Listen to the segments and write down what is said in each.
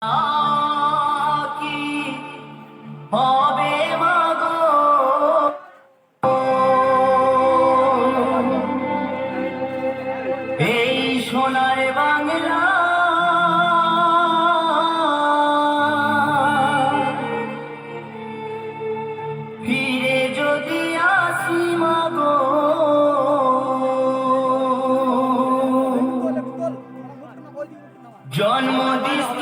কি হবে মাগো এই সোনার বাংলা ফিরে যদি আসি মাগো জন্মদিষ্ট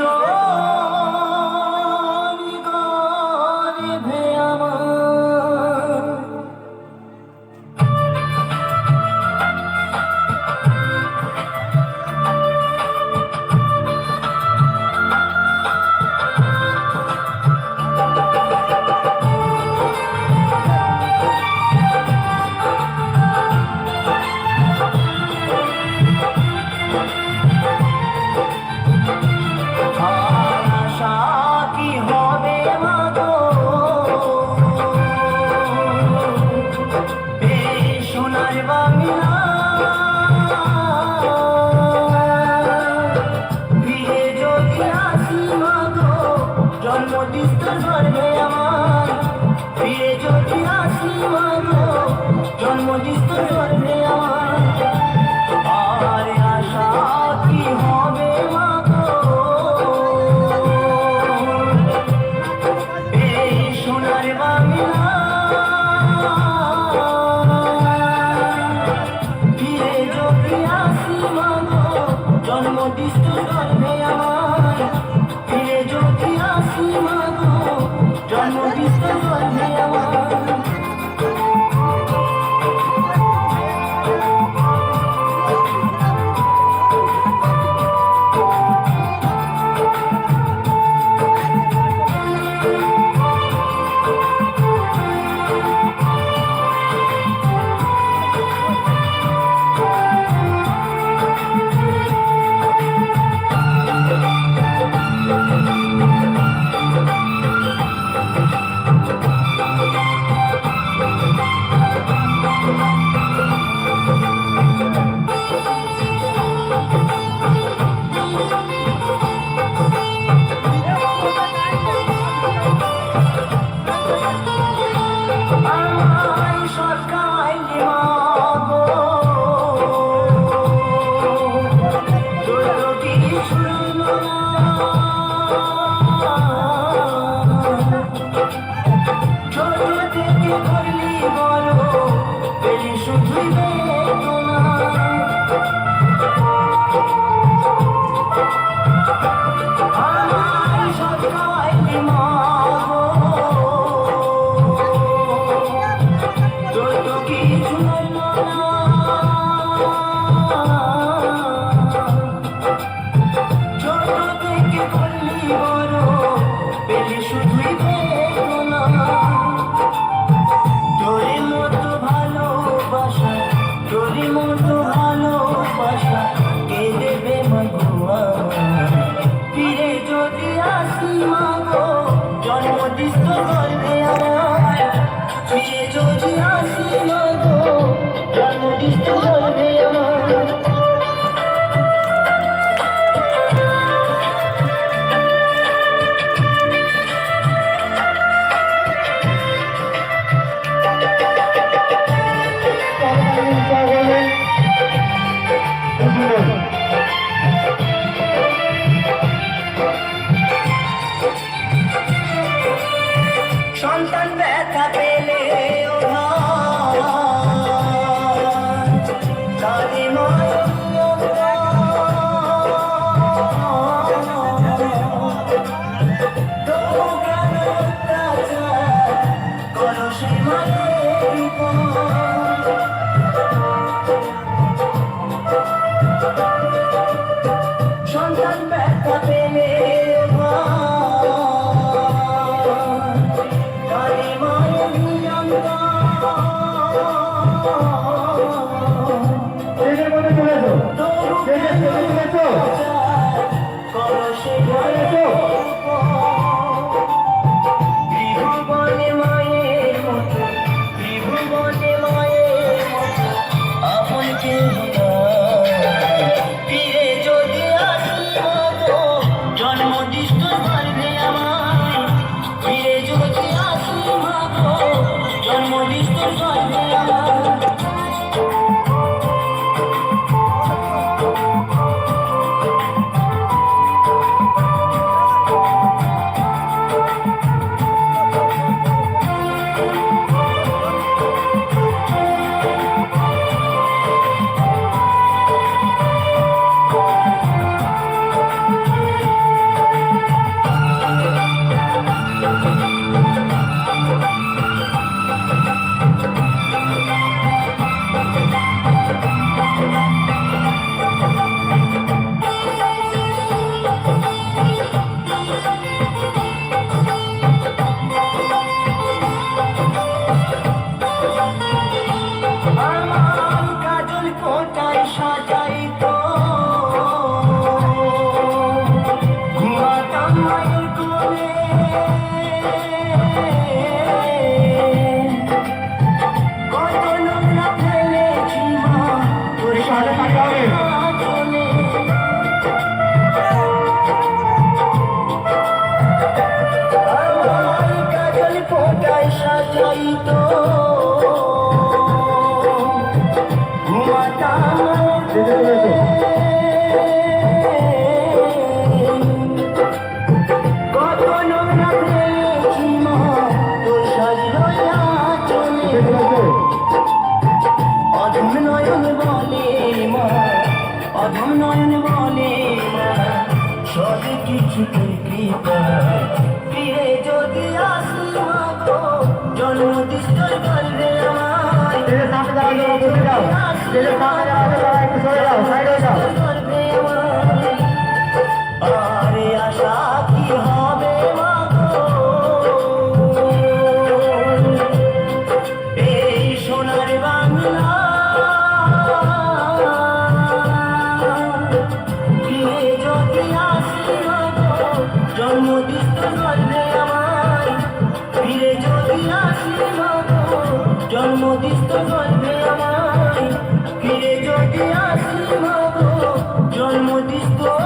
জন্মদিষ্ট স্বর্গে আমার ফিরে যদি আসি মাগো জন্মদিষ্ট স্বর্গে আমার আর আশা কি হবে মাগো এই সোনার বাংলা ফিরে যদি আসি মাগো জন্মদিষ্ট স্বর্গে আমার ফিরে যদি আসি মাগো জন্মদিষ্ট স্বর্গে আমার ফিরে যদি আসি মাগো জন্মদিষ্ট স্বর্গে আমার ফিরে যদি আসি মাগো জন্মদিষ্ট স্বর্গে আমার সন্তান ব্যথা পেলে চাইতো ঘুমাতাম কত নোংরা পেয়েছি মা তোর সাজলো চলে অধম নয়ন বলে মা অধম নয়ন বলে মা সব কিছু তোর কৃপায় ফিরে যদি আসি মা গো জন্মদিস তোর গর্বে আমায় গর্বে আমায় আরে আশা কি হবে মা গো এই সোনার বাংলা ফিরে যদি আসি মা গো জন্মদিস তোর গর্বে আমায় ফিরে যদি আসি মা গো জন্মদিস তোর গর্বে আমায় ফিরে যদি আসি মা গো জন্মদিস তোর